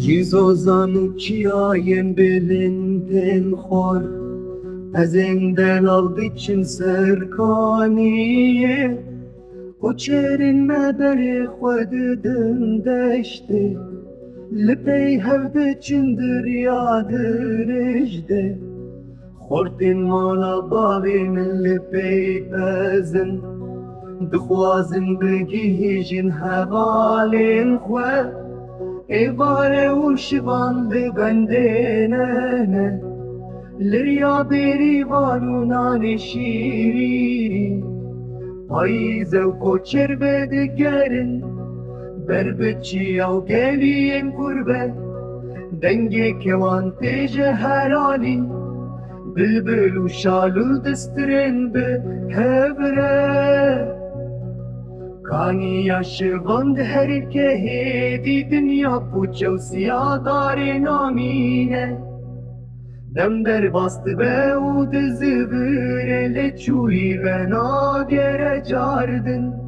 جیزوزان و چیاین بلندن خور از این دلال بیچن سرکانیه و چرین مبر خود دندشته لپی هفته چن دریا درجده خوردن مالا باوی من لپی بزن دخوازن بگیجن حوالین خواه ایواره و شبان بگندنه لریا بری وانو نان شیرین پاییزه و کوچر بدگرن بر بچی او گلین قربه دنگ کوان تیج هرانی بلبل و شالو دسترن به هبره کانی یاشوند هر که هدی دنیا پوچه و سیادار نامینه دم در باست به او دزبره لچوی و ناگره جاردن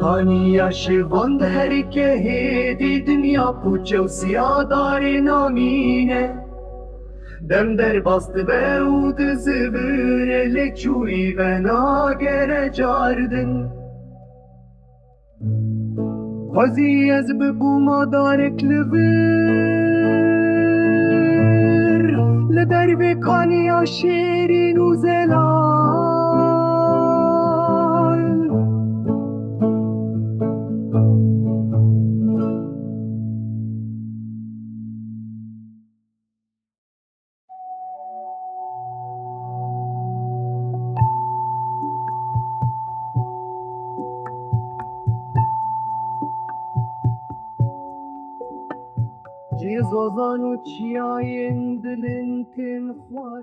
کانی یاشوند هر که هدی دنیا پوچه و سیادار نامینه دم در باست به او دزبره لچوی و ناگره جاردن خوزی از ببو مادارک لبر لدر بکانی یا شیرین و زلال جیزوزان و چیاین دلن تن خوار